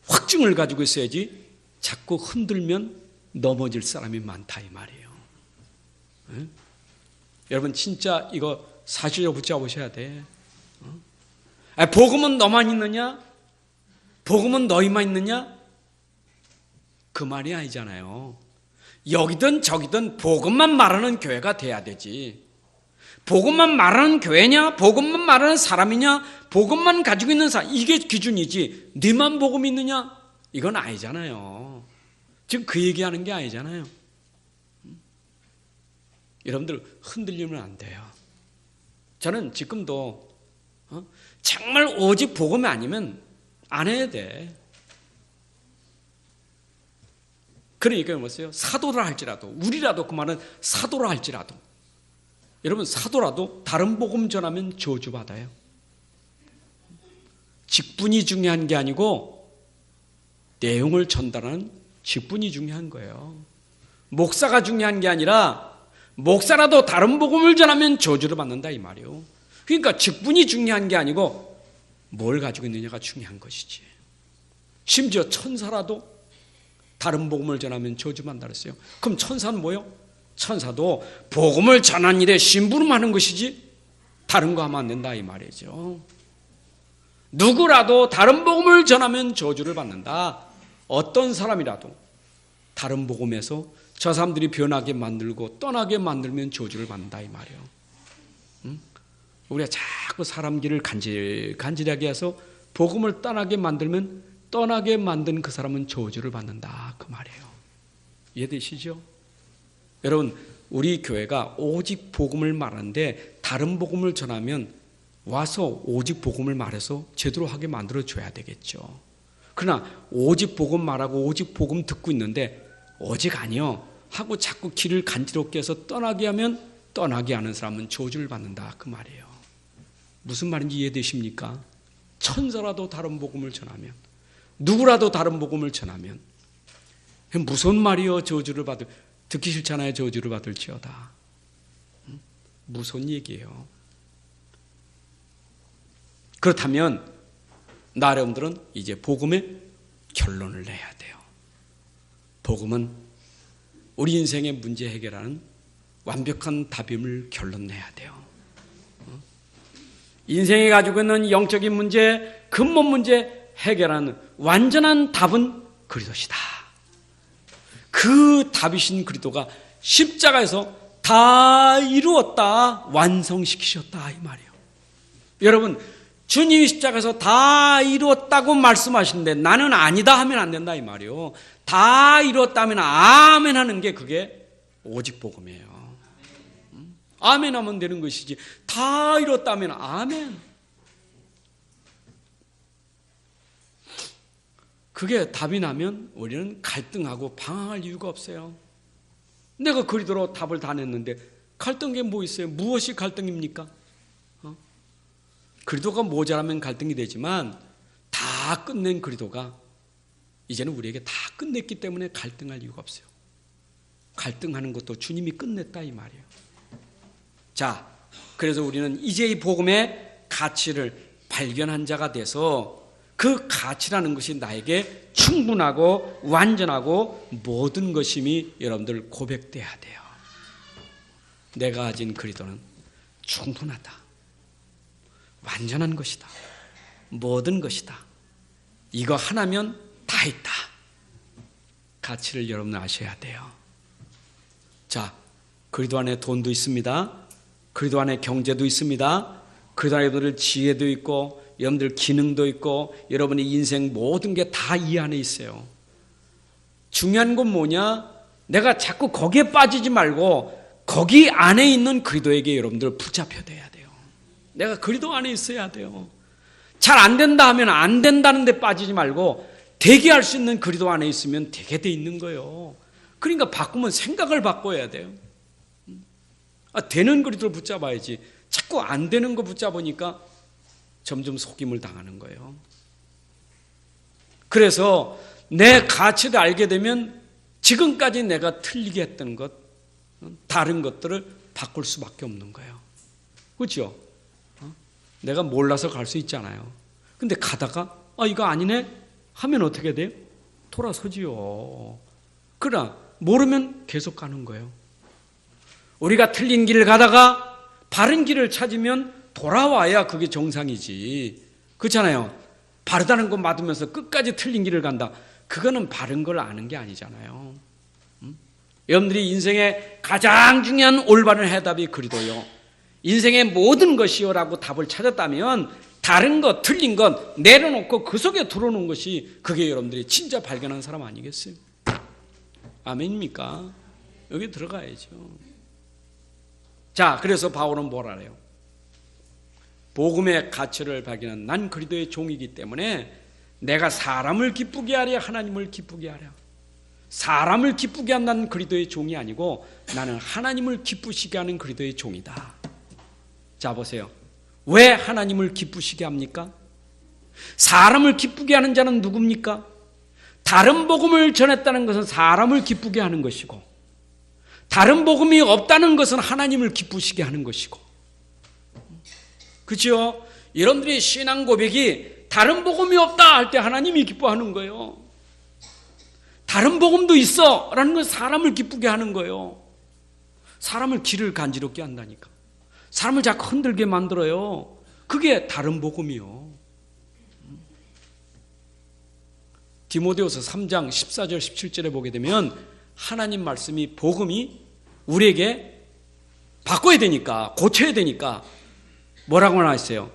확증을 가지고 있어야지 자꾸 흔들면 넘어질 사람이 많다 이 말이에요. 네? 여러분 진짜 이거 사실로 붙잡으셔야 돼. 복음은 너만 있느냐? 복음은 너희만 있느냐? 그 말이 아니잖아요. 여기든 저기든 복음만 말하는 교회가 돼야 되지. 복음만 말하는 교회냐? 복음만 말하는 사람이냐? 복음만 가지고 있는 사람, 이게 기준이지. 네만 복음이 있느냐? 이건 아니잖아요. 지금 그 얘기하는 게 아니잖아요. 여러분들 흔들리면 안 돼요. 저는 지금도 정말 오직 복음이 아니면 안 해야 돼. 그러니까 뭐였어요? 사도라 할지라도, 우리라도 그 말은 사도라 할지라도, 여러분 사도라도 다른 복음 전하면 저주받아요. 직분이 중요한 게 아니고 내용을 전달하는 직분이 중요한 거예요. 목사가 중요한 게 아니라 목사라도 다른 복음을 전하면 저주를 받는다 이 말이에요. 그러니까 직분이 중요한 게 아니고 뭘 가지고 있느냐가 중요한 것이지. 심지어 천사라도 다른 복음을 전하면 저주받는다 그랬어요. 그럼 천사는 뭐예요? 천사도 복음을 전하는 일에 심부름하는 것이지 다른 거 하면 안 된다 이 말이죠. 누구라도 다른 복음을 전하면 저주를 받는다. 어떤 사람이라도 다른 복음에서 저 사람들이 변하게 만들고 떠나게 만들면 저주를 받는다 이 말이에요. 우리가 자꾸 사람 길을 간질하게 해서 복음을 떠나게 만들면 떠나게 만든 그 사람은 저주를 받는다 그 말이에요. 이해되시죠? 여러분 우리 교회가 오직 복음을 말하는데 다른 복음을 전하면 와서 오직 복음을 말해서 제대로 하게 만들어줘야 되겠죠. 그러나 오직 복음 말하고 오직 복음 듣고 있는데 오직 아니요 하고 자꾸 길을 간지럽게 해서 떠나게 하면 떠나게 하는 사람은 저주를 받는다 그 말이에요. 무슨 말인지 이해되십니까? 천사라도 다른 복음을 전하면, 누구라도 다른 복음을 전하면 무슨 말이요? 저주를 받을, 듣기 싫잖아요. 저주를 받을지어다. 무슨 얘기예요? 그렇다면 여러분들은 이제 복음의 결론을 내야 돼요. 복음은 우리 인생의 문제 해결하는 완벽한 답임을 결론 내야 돼요. 인생이 가지고 있는 영적인 문제, 근본 문제 해결하는 완전한 답은 그리스도시다. 그 답이신 그리스도가 십자가에서 다 이루었다, 완성시키셨다 이 말이에요. 여러분 주님이 십자가에서 다 이루었다고 말씀하시는데 나는 아니다 하면 안 된다 이 말이에요. 다 이루었다면 아멘 하는 게 그게 오직 복음이에요. 아멘 하면 되는 것이지 다 이뤘다면 아멘. 그게 답이 나면 우리는 갈등하고 방황할 이유가 없어요. 내가 그리도록 답을 다 냈는데 갈등이 뭐 있어요? 무엇이 갈등입니까? 그리도가 모자라면 갈등이 되지만 다 끝낸 그리도가 이제는 우리에게 다 끝냈기 때문에 갈등할 이유가 없어요. 갈등하는 것도 주님이 끝냈다 이 말이에요. 자, 그래서 우리는 이제 이 복음의 가치를 발견한 자가 돼서 그 가치라는 것이 나에게 충분하고 완전하고 모든 것임이 여러분들 고백돼야 돼요. 내가 가진 그리스도는 충분하다. 완전한 것이다. 모든 것이다. 이거 하나면 다 있다. 가치를 여러분 아셔야 돼요. 자, 그리스도 안에 돈도 있습니다. 그리스도 안에 경제도 있습니다. 그리스도 안에 여러분들 지혜도 있고 여러분들 기능도 있고 여러분의 인생 모든 게 다 이 안에 있어요. 중요한 건 뭐냐? 내가 자꾸 거기에 빠지지 말고 거기 안에 있는 그리스도에게 여러분들 붙잡혀야 돼요. 내가 그리스도 안에 있어야 돼요. 잘 안 된다 하면 안 된다는 데 빠지지 말고 되게 할 수 있는 그리스도 안에 있으면 되게 돼 있는 거예요. 그러니까 바꾸면 생각을 바꿔야 돼요. 되는 그리스도를 붙잡아야지. 자꾸 안 되는 거 붙잡으니까 점점 속임을 당하는 거예요. 그래서 내 가치를 알게 되면 지금까지 내가 틀리게 했던 것, 다른 것들을 바꿀 수밖에 없는 거예요. 그렇죠? 내가 몰라서 갈 수 있잖아요. 근데 가다가 이거 아니네 하면 어떻게 돼요? 돌아서지요. 그러나 모르면 계속 가는 거예요. 우리가 틀린 길을 가다가 바른 길을 찾으면 돌아와야 그게 정상이지. 그렇잖아요. 바르다는 거 맞으면서 끝까지 틀린 길을 간다. 그거는 바른 걸 아는 게 아니잖아요. 여러분들이 인생의 가장 중요한 올바른 해답이 그리스도요. 인생의 모든 것이요라고 답을 찾았다면 다른 것, 틀린 것 내려놓고 그 속에 들어오는 것이 그게 여러분들이 진짜 발견한 사람 아니겠어요? 아멘입니까? 여기 들어가야죠. 자, 그래서 바울은 뭐라 해요? 복음의 가치를 발견한 난 그리스도의 종이기 때문에 내가 사람을 기쁘게 하랴 하나님을 기쁘게 하랴. 사람을 기쁘게 한다는 그리스도의 종이 아니고 나는 하나님을 기쁘시게 하는 그리스도의 종이다. 자, 보세요. 왜 하나님을 기쁘시게 합니까? 사람을 기쁘게 하는 자는 누굽니까? 다른 복음을 전했다는 것은 사람을 기쁘게 하는 것이고, 다른 복음이 없다는 것은 하나님을 기쁘시게 하는 것이고. 그렇죠? 여러분들이 신앙 고백이 다른 복음이 없다 할 때 하나님이 기뻐하는 거예요. 다른 복음도 있어 라는 건 사람을 기쁘게 하는 거예요. 사람을 길을 간지럽게 한다니까. 사람을 자꾸 흔들게 만들어요. 그게 다른 복음이요. 디모데후서 3장 14절 17절에 보게 되면 하나님 말씀이, 복음이 우리에게 바꿔야 되니까, 고쳐야 되니까 뭐라고 나왔어요?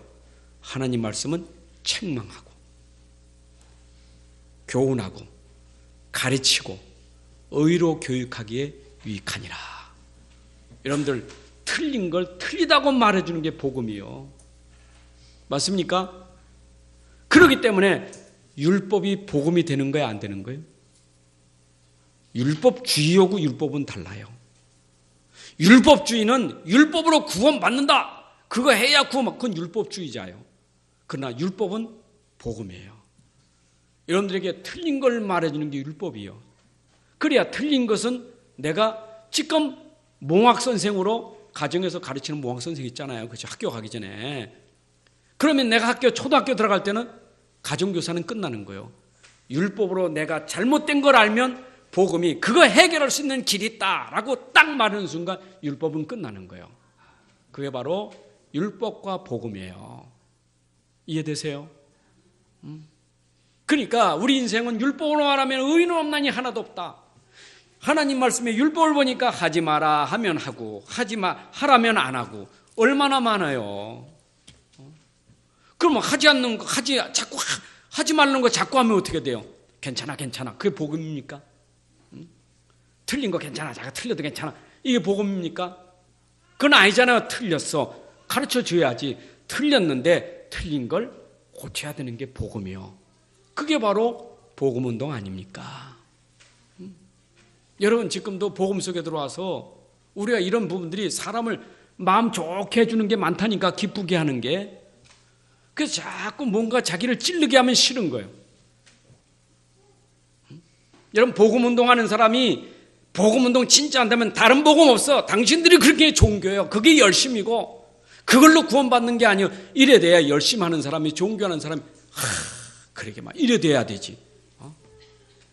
하나님 말씀은 책망하고 교훈하고 가르치고 의로 교육하기에 유익하니라. 여러분들, 틀린 걸 틀리다고 말해주는 게 복음이요. 맞습니까? 그렇기 때문에 율법이 복음이 되는 거야, 안 되는 거예요? 율법주의하고 율법은 달라요. 율법주의는 율법으로 구원받는다, 그거 해야 구원받고, 그건 율법주의자예요. 그러나 율법은 복음이에요. 여러분들에게 틀린 걸 말해주는 게 율법이에요. 그래야 틀린 것은, 내가 지금 몽학선생으로 가정에서 가르치는 몽학선생 있잖아요. 그렇죠? 학교 가기 전에. 그러면 내가 초등학교 들어갈 때는 가정교사는 끝나는 거예요. 율법으로 내가 잘못된 걸 알면 복음이 그거 해결할 수 있는 길이 있다라고 딱 말하는 순간 율법은 끝나는 거예요. 그게 바로 율법과 복음이에요. 이해되세요? 그러니까 우리 인생은 율법으로 말하면 의인은 없나니 하나도 없다. 하나님 말씀에 율법을 보니까 하지 마라 하면 하고, 하라면 안 하고, 얼마나 많아요. 그러면 자꾸 하지 말는 거 자꾸 하면 어떻게 돼요? 괜찮아. 그게 복음입니까? 틀린 거 괜찮아. 자가 틀려도 괜찮아. 이게 복음입니까? 그건 아니잖아요. 틀렸어. 가르쳐 줘야지. 틀렸는데 틀린 걸 고쳐야 되는 게 복음이요. 그게 바로 복음운동 아닙니까? 여러분, 지금도 복음 속에 들어와서 우리가 이런 부분들이 사람을 마음 좋게 해주는 게 많다니까, 기쁘게 하는 게. 그래서 자꾸 뭔가 자기를 찌르게 하면 싫은 거예요. 여러분, 복음운동하는 사람이 복음운동 진짜 한다면 다른 복음 없어. 당신들이 그렇게 종교예요. 그게 열심이고 그걸로 구원받는 게 아니에요. 이래 돼야 열심히 하는 사람이, 종교하는 사람이 그러게 막 이래 돼야 되지.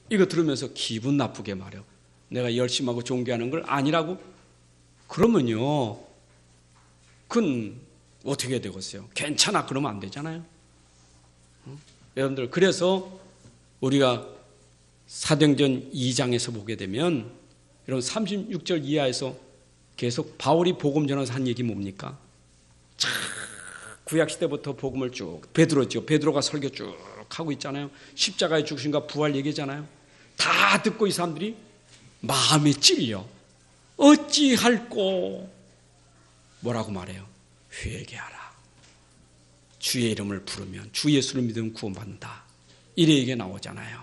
이거 들으면서 기분 나쁘게 말해요. 내가 열심히 하고 종교하는 걸 아니라고? 그러면요, 그건 어떻게 되겠어요? 괜찮아 그러면 안 되잖아요. 여러분들, 그래서 우리가 사도행전 2장에서 보게 되면, 여러분 36절 이하에서 계속 바울이 복음 전하면서 한 얘기 뭡니까? 구약시대부터 복음을 쭉, 베드로가 설교 쭉 하고 있잖아요. 십자가에 죽으신가 부활 얘기잖아요. 다 듣고 이 사람들이 마음에 찔려. 어찌할꼬? 뭐라고 말해요? 회개하라. 주의 이름을 부르면, 주 예수를 믿으면 구원받는다. 이래 얘기가 나오잖아요.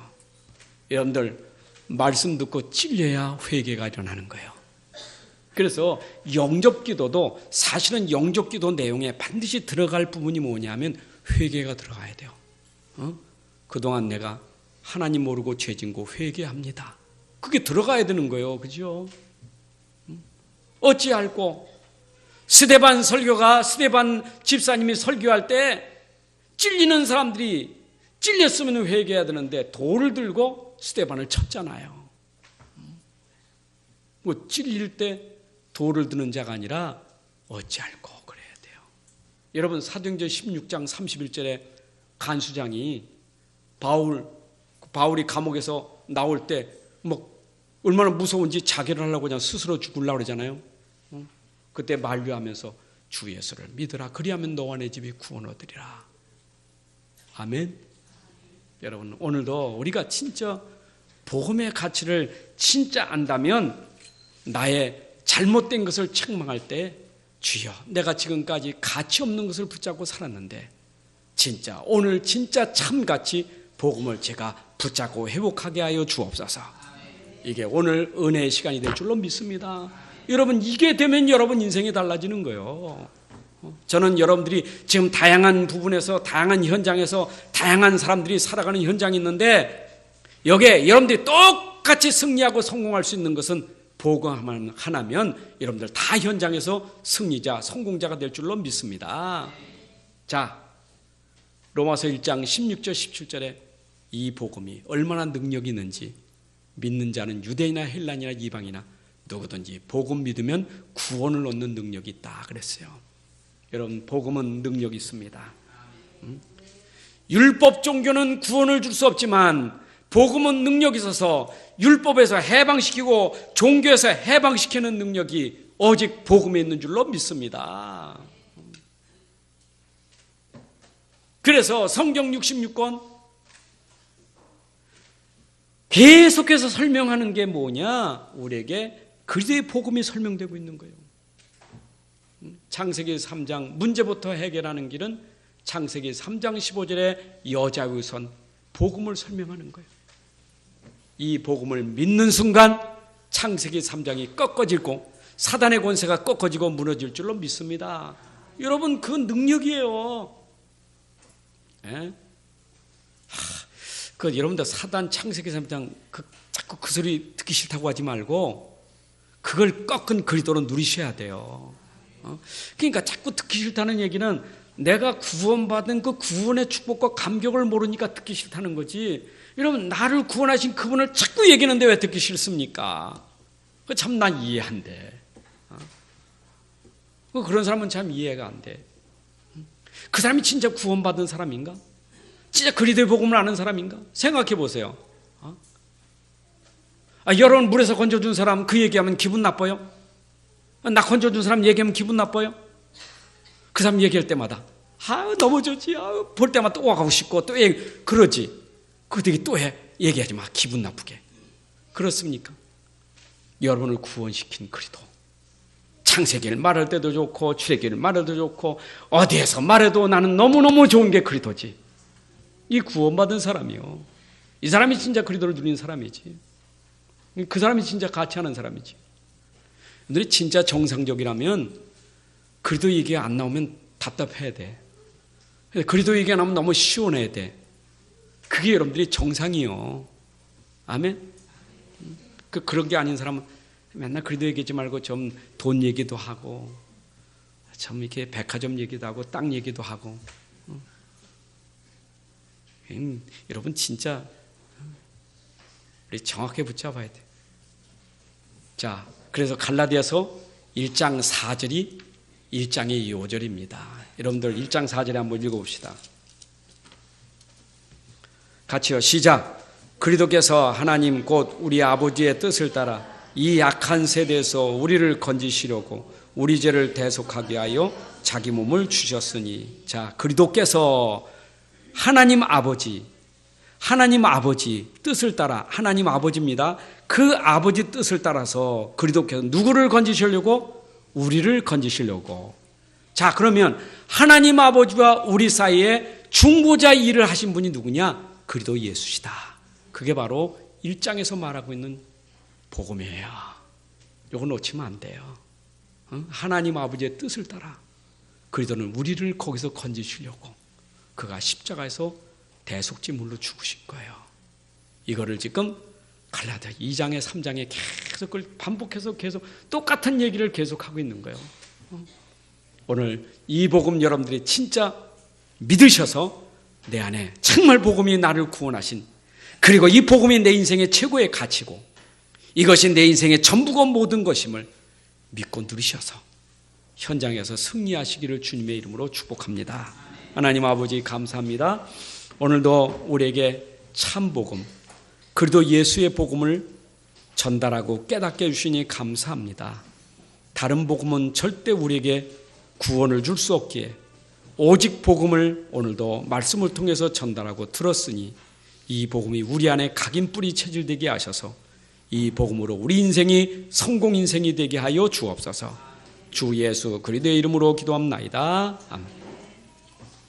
여러분들, 말씀 듣고 찔려야 회개가 일어나는 거예요. 그래서 영접기도도 사실은 영접기도 내용에 반드시 들어갈 부분이 뭐냐면 회개가 들어가야 돼요. 그동안 내가 하나님 모르고 죄진고 회개합니다. 그게 들어가야 되는 거예요. 그죠? 어찌할꼬? 스데반 집사님이 설교할 때 찔리는 사람들이, 찔렸으면 회개해야 되는데 돌을 들고 스데반을 쳤잖아요. 뭐 찔릴 때 돌을 드는 자가 아니라 어찌할꼬 그래야 돼요. 여러분, 사도행전 16장 31절에 간수장이 바울이 감옥에서 나올 때 뭐 얼마나 무서운지 자결을 하려고 그냥 스스로 죽으려고 그러잖아요. 그때 만류하면서 주 예수를 믿으라. 그리하면 너와 내 집이 구원 얻으리라. 아멘. 여러분, 오늘도 우리가 진짜 복음의 가치를 진짜 안다면, 나의 잘못된 것을 책망할 때, 주여, 내가 지금까지 가치 없는 것을 붙잡고 살았는데 진짜 오늘 진짜 참같이 복음을 제가 붙잡고 회복하게 하여 주옵소서. 이게 오늘 은혜의 시간이 될 줄로 믿습니다. 여러분, 이게 되면 여러분 인생이 달라지는 거예요. 저는 여러분들이 지금 다양한 부분에서, 다양한 현장에서 다양한 사람들이 살아가는 현장이 있는데, 여기에 여러분들이 똑같이 승리하고 성공할 수 있는 것은 복음 하나면 여러분들 다 현장에서 승리자, 성공자가 될 줄로 믿습니다. 자, 로마서 1장 16절 17절에 이 복음이 얼마나 능력이 있는지, 믿는 자는 유대인이나 헬라인이나 이방이나 누구든지 복음 믿으면 구원을 얻는 능력이 있다 그랬어요. 여러분, 복음은 능력이 있습니다. 율법 종교는 구원을 줄 수 없지만 복음은 능력이 있어서 율법에서 해방시키고 종교에서 해방시키는 능력이 오직 복음에 있는 줄로 믿습니다. 그래서 성경 66권 계속해서 설명하는 게 뭐냐? 우리에게 그리스도의 복음이 설명되고 있는 거예요. 창세기 3장 문제부터 해결하는 길은 창세기 3장 15절에 여자의 선 복음을 설명하는 거예요. 이 복음을 믿는 순간 창세기 3장이 꺾어지고 사단의 권세가 꺾어지고 무너질 줄로 믿습니다. 여러분, 그 능력이에요. 예? 여러분들 사단 창세기 3장 자꾸 그 소리 듣기 싫다고 하지 말고 그걸 꺾은 그리스도로 누리셔야 돼요. 그러니까 자꾸 듣기 싫다는 얘기는 내가 구원받은 그 구원의 축복과 감격을 모르니까 듣기 싫다는 거지. 여러분, 나를 구원하신 그분을 자꾸 얘기하는데 왜 듣기 싫습니까? 참 난 이해 안 돼. 그런 사람은 참 이해가 안 돼. 그 사람이 진짜 구원받은 사람인가? 진짜 그리스도의 복음을 아는 사람인가? 생각해 보세요. 여러분, 물에서 건져준 사람 그 얘기하면 기분 나빠요? 나 건져준 사람 얘기하면 기분 나빠요? 그 사람 얘기할 때마다 너무 좋지, 볼 때마다 또 와가고 싶고 또 그러지. 그들이 또 얘기하지 마, 기분 나쁘게. 그렇습니까? 여러분을 구원시킨 그리스도, 창세기를 말할 때도 좋고 출애굽기를 말할 때도 좋고 어디에서 말해도 나는 너무너무 좋은 게 그리스도지. 이 구원받은 사람이요, 이 사람이 진짜 그리스도를 누리는 사람이지. 그 사람이 진짜 가치 하는 사람이지. 너희 진짜 정상적이라면 그리스도 얘기가 안 나오면 답답해야 돼. 그리스도 얘기가 나오면 너무 시원해야 돼. 그게 여러분들이 정상이요. 아멘? 그런 게 아닌 사람은 맨날 그리스도 얘기하지 말고 좀 돈 얘기도 하고 좀 이렇게 백화점 얘기도 하고 땅 얘기도 하고. 여러분, 진짜 우리 정확하게 붙잡아야 돼. 자, 그래서 갈라디아서 1장 4절이 1장의 5절입니다. 여러분들 1장 4절에 한번 읽어봅시다. 같이요, 시작. 그리스도께서 하나님 곧 우리 아버지의 뜻을 따라 이 약한 세대에서 우리를 건지시려고 우리 죄를 대속하게 하여 자기 몸을 주셨으니. 자, 그리스도께서 하나님 아버지 뜻을 따라, 하나님 아버지입니다. 그 아버지 뜻을 따라서 그리스도께서 누구를 건지시려고? 우리를 건지시려고. 자, 그러면 하나님 아버지와 우리 사이에 중보자 일을 하신 분이 누구냐? 그리스도 예수시다. 그게 바로 1장에서 말하고 있는 복음이에요. 이거 놓치면 안 돼요. 하나님 아버지의 뜻을 따라 그리스도는 우리를 거기서 건지시려고 그가 십자가에서 대속제물로 죽으신 거예요. 이거를 지금 갈라디아 2장에 3장에 계속 그걸 반복해서 계속 똑같은 얘기를 계속하고 있는 거예요. 오늘 이 복음 여러분들이 진짜 믿으셔서 내 안에 정말 복음이 나를 구원하신, 그리고 이 복음이 내 인생의 최고의 가치고 이것이 내 인생의 전부고 모든 것임을 믿고 누리셔서 현장에서 승리하시기를 주님의 이름으로 축복합니다. 하나님 아버지, 감사합니다. 오늘도 우리에게 참 복음, 그리스도 예수의 복음을 전달하고 깨닫게 해주시니 감사합니다. 다른 복음은 절대 우리에게 구원을 줄 수 없기에 오직 복음을 오늘도 말씀을 통해서 전달하고 들었으니 이 복음이 우리 안에 각인 뿌리 체질되게 하셔서 이 복음으로 우리 인생이 성공 인생이 되게 하여 주옵소서. 주 예수 그리스도의 이름으로 기도합나이다. 아멘.